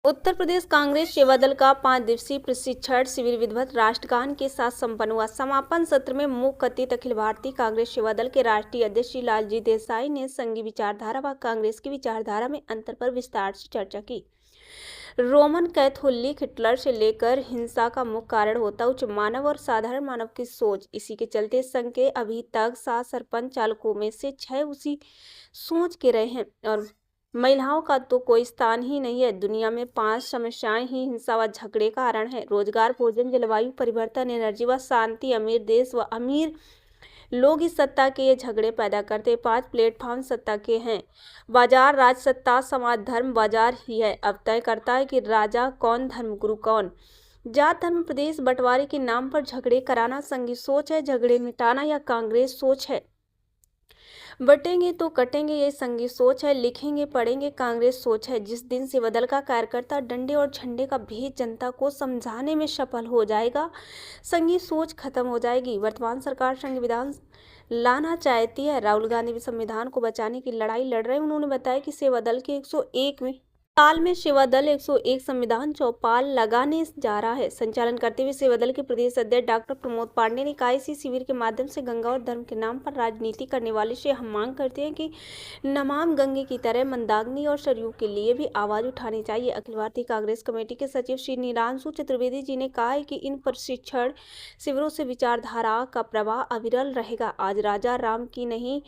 उत्तर प्रदेश कांग्रेस सेवा दल का 5 दिवसीय प्रशिक्षण शिविर विधिवत राष्ट्रगान के साथ संपन्न हुआ। समापन सत्र में मुख्य अतिथि अखिल भारतीय कांग्रेस सेवा दल के राष्ट्रीय अध्यक्ष श्री लालजी देसाई ने संघीय विचारधारा व कांग्रेस की विचारधारा में अंतर पर विस्तार से चर्चा की। रोमन कैथोलिक हिटलर से लेकर हिंसा का मुख्य कारण होता उच्च मानव और साधारण मानव की सोच। इसी के चलते संघ के अभी तक 7 सरपंच चालकों में से 6 उसी सोच के रहे हैं और महिलाओं का तो कोई स्थान ही नहीं है। दुनिया में 5 समस्याएं ही हिंसा व झगड़े का कारण है: रोजगार, भोजन, जलवायु परिवर्तन, एनर्जी व शांति। अमीर देश व अमीर लोग इस सत्ता के ये झगड़े पैदा करते। 5 प्लेटफॉर्म सत्ता के हैं। बाजार, राज सत्ता, समाज, धर्म। बाजार ही है अब तय करता है कि राजा कौन, धर्मगुरु कौन। जात, धर्म, प्रदेश बंटवारे के नाम पर झगड़े कराना संघी सोच है। झगड़े मिटाना या कांग्रेस सोच है। बटेंगे तो कटेंगे ये संघी सोच है। लिखेंगे पढ़ेंगे कांग्रेस सोच है। जिस दिन सेवा दल का कार्यकर्ता डंडे और झंडे का भेद जनता को समझाने में सफल हो जाएगा, संघी सोच खत्म हो जाएगी। वर्तमान सरकार संघ विधान लाना चाहती है। राहुल गांधी भी संविधान को बचाने की लड़ाई लड़ रहे हैं। उन्होंने बताया कि सेवा दल के 101वें साल में सेवा दल 101 संविधान चौपाल लगाने जा रहा है। संचालन करते हुए सेवा दल के प्रदेश अध्यक्ष डॉक्टर प्रमोद पांडे ने कहा, इसी शिविर के माध्यम से गंगा और धर्म के नाम पर राजनीति करने वाले से हम मांग करते हैं कि नमामि गंगे की तरह मंदाकिनी और सरयू के लिए भी आवाज उठानी चाहिए। अखिल भारतीय कांग्रेस कमेटी के सचिव श्री नीलांशु चतुर्वेदी जी ने कहा है कि इन प्रशिक्षण शिविरों से विचारधारा का प्रवाह अविरल रहेगा। आज राजा राम की नहीं,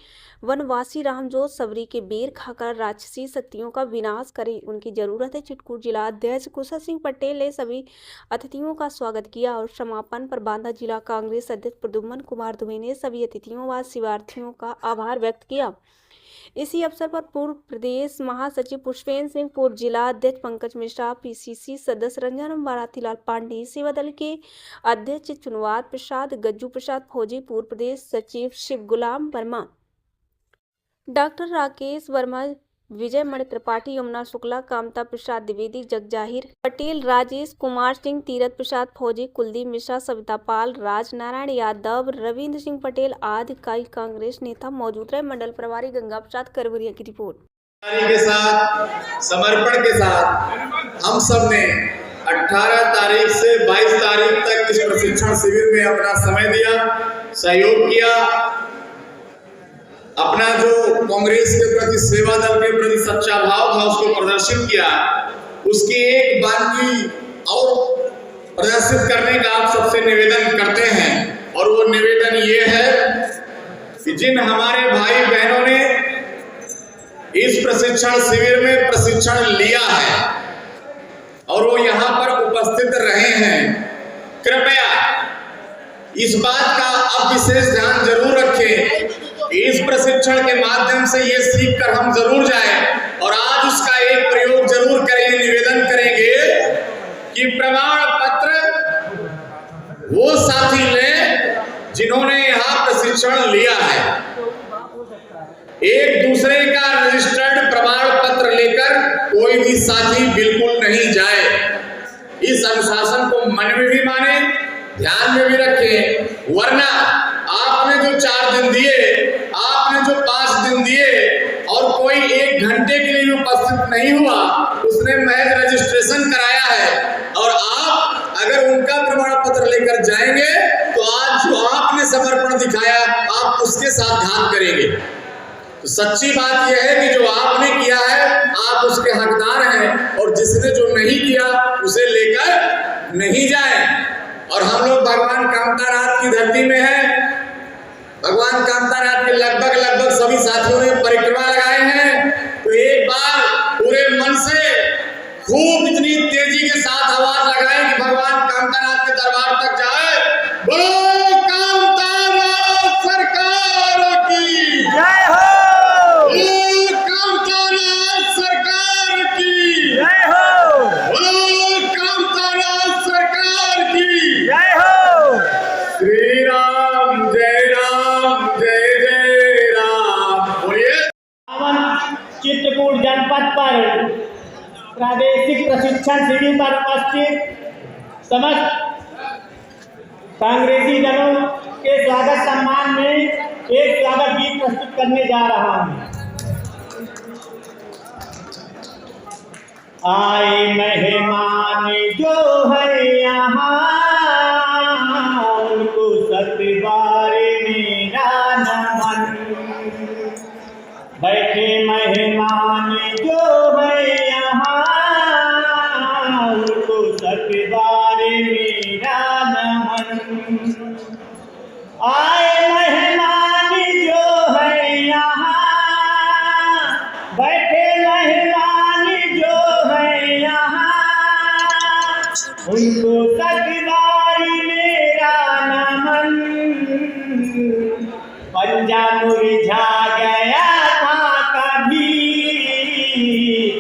वनवासी राम जो सबरी के बेर खाकर राक्षसी शक्तियों का विनाश करें, उनकी जरूरत है। चित्रकूट जिला अध्यक्ष कुशल सिंह पटेल ने सभी अतिथियों का स्वागत किया और समापन पर बांदा जिला कांग्रेस अध्यक्ष प्रद्युम्न कुमार दुबे ने सभी अतिथियों व शिक्षार्थियों का आभार व्यक्त किया। इसी अवसर पर पूर्व प्रदेश महासचिव पुष्पेंद्र सिंह, पूर्व जिला अध्यक्ष पंकज मिश्रा, पीसीसी सदस्य रंजन बारातीलाल पांडे, सेवा दल के अध्यक्ष चुनवाद प्रसाद, गज्जू प्रसाद फौजी, पूर्व प्रदेश सचिव शिव गुलाम वर्मा, डॉक्टर राकेश वर्मा, विजय मणि त्रिपाठी, यमुना शुक्ला, कामता प्रसाद द्विवेदी, जगजाहिर पटेल, राजेश कुमार सिंह, तीरथ प्रसाद फौजी, कुलदीप मिश्रा, सविता पाल, राज नारायण यादव, रविंद्र सिंह पटेल आदि कई कांग्रेस नेता मौजूद रहे। मंडल प्रभारी गंगा प्रसाद करवरिया की रिपोर्ट। के साथ समर्पण के साथ हम सब ने 18 तारीख से 22 तारीख तक इस प्रशिक्षण शिविर में अपना समय दिया, सहयोग किया, अपना जो कांग्रेस के प्रति, सेवा दल के प्रति सच्चा भाव था उसको प्रदर्शित किया। उसकी एक बानगी और प्रदर्शित करने का आप सबसे निवेदन करते हैं और वो निवेदन ये है कि जिन हमारे भाई बहनों ने इस प्रशिक्षण शिविर में प्रशिक्षण लिया है और वो यहाँ पर उपस्थित रहे हैं, कृपया इस बात का अब विशेष ध्यान जरूर रखें। इस प्रशिक्षण के माध्यम से ये सीख कर हम जरूर जाएं और आज उसका एक प्रयोग जरूर करेंगे। निवेदन करेंगे कि प्रमाण पत्र वो साथी लें जिन्होंने यहाँ प्रशिक्षण लिया है। एक दूसरे का रजिस्टर्ड प्रमाण पत्र लेकर कोई भी साथी बिल्कुल नहीं जाए। इस अनुशासन को मन में भी माने, ध्यान में भी रखें, वरना आपने जो 4 दिन दिए, आपने जो 5 दिन दिए और कोई 1 घंटे के लिए उपस्थित नहीं हुआ, उसने महज रजिस्ट्रेशन कराया है और आप अगर उनका प्रमाण पत्र लेकर जाएंगे तो आज जो आपने समर्पण दिखाया आप उसके साथ घात करेंगे। तो सच्ची बात यह है कि जो आपने किया है आप उसके हकदार हैं और जिसने जो नहीं किया उसे लेकर नहीं जाए। और हम लोग भगवान कामतानाथ की धरती में हैं। भगवान कामतानाथ के लगभग सभी साथियों ने परिक्रमा लगाए हैं। तो एक बार पूरे मन से खूब इतनी तेजी के साथ आवाज लगाएं कि भगवान कामतानाथ के दरबार तक जाए। बोलो कामतानाथ सरकार की जय हो। कामतानाथ सरकार की जय हो। कामतानाथ सरकार की जय हो। श्री राम जय राम जय जय राम। बोलिए। चित्रकूट जनपद पर प्रादेशिक प्रशिक्षण शिविर पर उपस्थित समस्त कांग्रेसी दलों के स्वागत सम्मान में एक स्वागत गीत प्रस्तुत करने जा रहा हूँ। आए मेहमान जो है यहाँ, उनको सतबार मेरा नमन। बैठे मेहमान जो है यहाँ, उनको सतबार मेरा नमन। आए मेहमान जो है यहाँ, बैठे मेहमान जो है यहाँ, उनको सतबार मेरा नमन। पंजा मुरझा गया था कभी,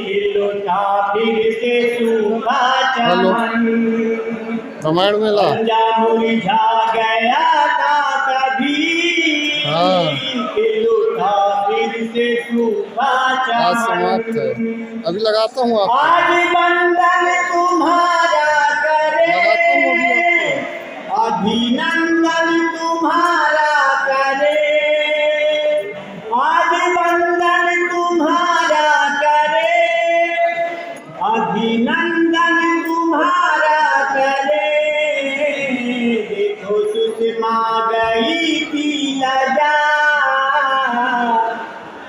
खिलौता फिर से सूखा चमन। रामायण मेला पंजा मुरझा गया था कभी, खिलौता फिर से सूखा आज समाप्त है। चमन। अभी लगाता हूँ आपको, आज बंदन तुम्हारा करे, लगाता हूँ अभी आपको। अभिनंदन तुम्हारा करे, आज बंदन तुम्हारा करे, अभिनंदन तुम्हारा करे। देखो सुषमा गई थी लजा,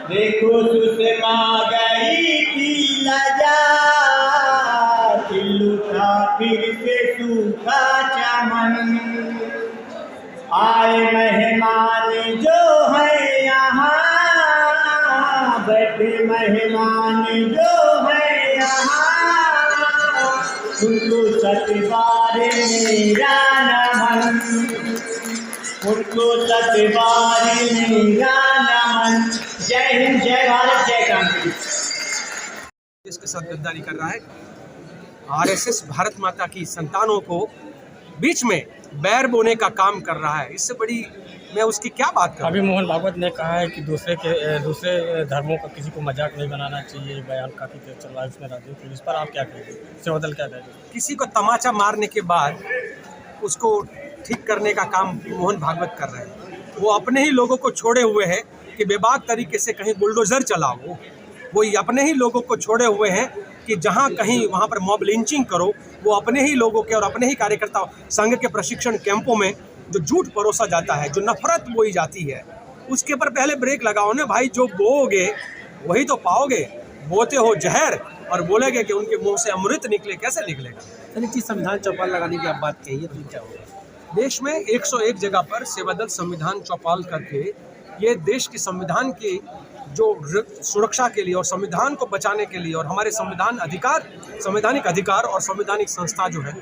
देखो सुषमा गई थी लजा, खिलौता फिर से सूखा चमन। आए मेहमान जो है यहाँ, बैठे मेहमान जो है यहाँ, उनको सतबार मेरा नमन। उनको सतबार मेरा नमन। जय हिंद, जय भारत, जय कांग्रेस। इसके साथ गद्दारी कर रहा है। आरएसएस भारत माता की संतानों को बीच में बैर बोने का काम कर रहा है। इससे बड़ी मैं उसकी क्या बात करूं? अभी मोहन भागवत ने कहा है कि दूसरे धर्मों का किसी को मजाक नहीं बनाना चाहिए। बयान काफ़ी तेज चल रहा है उसमें राजू के। इस पर आप क्या कहेंगे? सेवादल क्या कहेंगे? किसी को तमाचा मारने के बाद उसको ठीक करने का काम मोहन भागवत कर रहे हैं। वो अपने ही लोगों को छोड़े हुए हैं कि बेबाक तरीके से कहीं बुलडोजर चलाओ। वो अपने ही लोगों को छोड़े हुए हैं कि जहाँ कहीं वहाँ पर मॉब लिंचिंग करो। वो अपने ही लोगों के और अपने ही कार्यकर्ता संघ के प्रशिक्षण कैंपों में जो झूठ परोसा जाता है, जो नफरत बोई जाती है, उसके पर पहले ब्रेक लगाओ ना भाई। जो बोओगे वही तो पाओगे। बोते हो जहर और बोलेगे कि उनके मुंह से अमृत निकले, कैसे निकलेगा? यानी कि संविधान चौपाल लगाने की आप बात कही है, तो क्या होगा? देश में 101 जगह पर सेवादल संविधान चौपाल करके ये देश के संविधान की जो सुरक्षा के लिए और संविधान को बचाने के लिए और हमारे संवैधानिक अधिकार और संवैधानिक संस्था जो है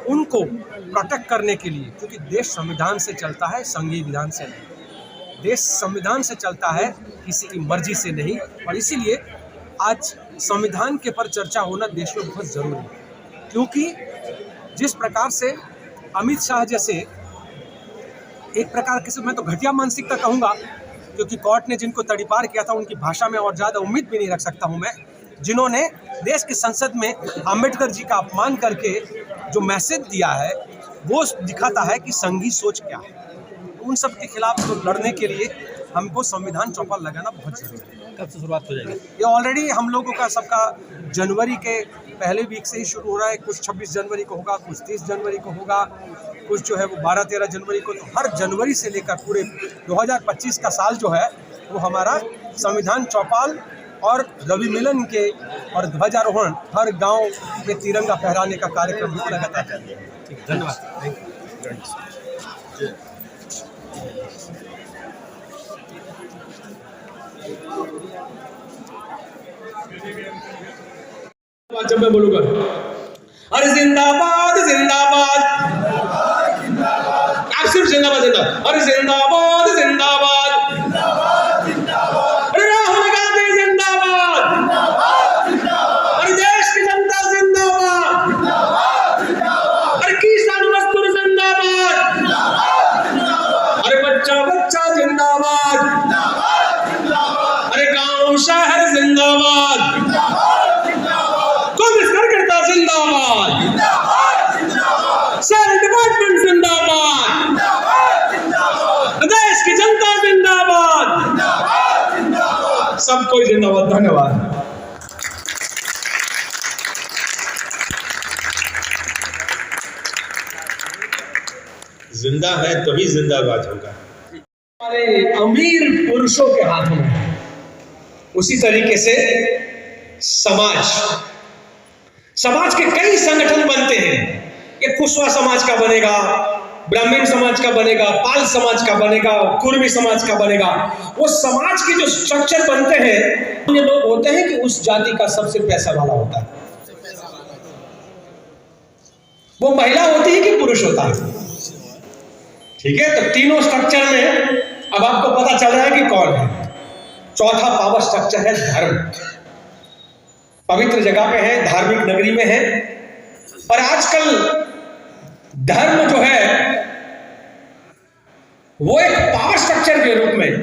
उनको प्रोटेक्ट करने के लिए, क्योंकि देश संविधान से चलता है, संघीय विधान से नहीं। देश संविधान से चलता है, किसी की मर्जी से नहीं। और इसीलिए आज संविधान के पर चर्चा होना देश में बहुत ज़रूरी है, क्योंकि जिस प्रकार से अमित शाह जैसे एक प्रकार के, मैं तो घटिया मानसिकता कहूँगा, क्योंकि कोर्ट ने जिनको तड़ीपार किया था उनकी भाषा में और ज़्यादा उम्मीद भी नहीं रख सकता हूँ मैं, जिन्होंने देश की संसद में अंबेडकर जी का अपमान करके जो मैसेज दिया है वो दिखाता है कि संघी सोच क्या है। उन सब के खिलाफ तो लड़ने के लिए हमको संविधान चौपाल लगाना बहुत जरूरी है। कब से शुरुआत हो जाएगी? ये ऑलरेडी हम लोगों का सबका जनवरी के पहले वीक से ही शुरू हो रहा है। कुछ 26 जनवरी को होगा, कुछ 30 जनवरी को होगा, कुछ जो है वो 12-13 जनवरी को। तो हर जनवरी से लेकर पूरे 2025 का साल जो है वो हमारा संविधान चौपाल और रवि मिलन के और ध्वजारोहण, हर गांव में तिरंगा फहराने का कार्यक्रम लगातार जारी है। ठीक, धन्यवाद। Thank you. जब मैं बोलूंगा अरे जिंदाबाद जिंदाबाद, आप सिर्फ जिंदाबाद जिंदाबाद, अरे जिंदाबाद जिंदाबाद, अरे राहुल गांधी जिंदाबाद, अरे देश की जनता जिंदाबाद, अरे किसान मजदूर जिंदाबाद, अरे बच्चा बच्चा जिंदाबाद, अरे गांव शहर जिंदाबाद, जिंदाबाद, सेल डिपार्टमेंट जिंदाबाद, देश की जनता जिंदाबाद, सबको जिंदाबाद। धन्यवाद। जिंदा है तभी जिंदाबाद होगा। हमारे अमीर पुरुषों के हाथों में है। उसी तरीके से समाज के कई संगठन बनते हैं। ये कुशवा समाज का बनेगा, ब्राह्मण समाज का बनेगा, पाल समाज का बनेगा, कुर्मी समाज का बनेगा। वो समाज के जो स्ट्रक्चर बनते हैं, ये लोग होते हैं कि उस जाति का सबसे पैसा वाला होता है। वो महिला होती है कि पुरुष होता है। ठीक है, तो तीनों स्ट्रक्चर में अब आपको पता चल रहा है कि कौन है। चौथा पावर स्ट्रक्चर है धर्म। पवित्र जगह पे है, धार्मिक नगरी में है, पर आजकल धर्म जो है वो एक पावर स्ट्रक्चर के रूप में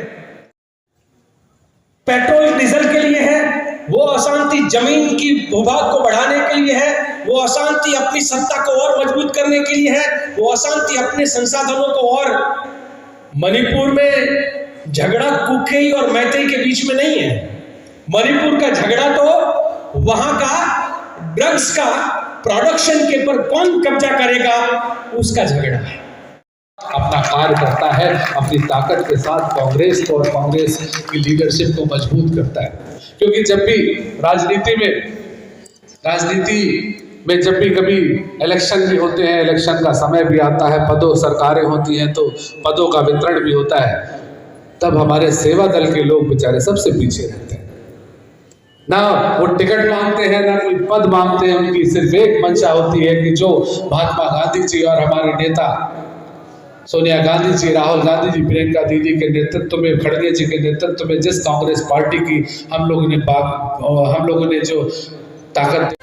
पेट्रोल डीजल के लिए है, वो अशांति जमीन की भूभाग को बढ़ाने के लिए है, वो अशांति अपनी सत्ता को और मजबूत करने के लिए है, वो अशांति अपने संसाधनों को और। मणिपुर में झगड़ा कुकी और मैतेई के बीच में नहीं है। मणिपुर का झगड़ा तो वहां का ड्रग्स का प्रोडक्शन के पर कौन कब्जा करेगा उसका झगड़ा है। अपना कार्य करता है, अपनी ताकत के साथ कांग्रेस को और कांग्रेस की लीडरशिप को मजबूत करता है। क्योंकि जब भी राजनीति में जब भी कभी इलेक्शन भी होते हैं, इलेक्शन का समय भी आता है, पदों सरकारें होती हैं तो पदों का वितरण भी होता है, तब हमारे सेवा दल के लोग बेचारे सबसे पीछे रहते हैं। ना वो टिकट मांगते हैं, ना कोई पद मांगते हैं। उनकी सिर्फ एक मंशा होती है कि जो महात्मा गांधी जी और हमारे नेता सोनिया गांधी जी, राहुल गांधी जी, प्रियंका दीदी के नेतृत्व में, खड़गे जी के नेतृत्व में जिस कांग्रेस पार्टी की हम लोगों ने जो ताकत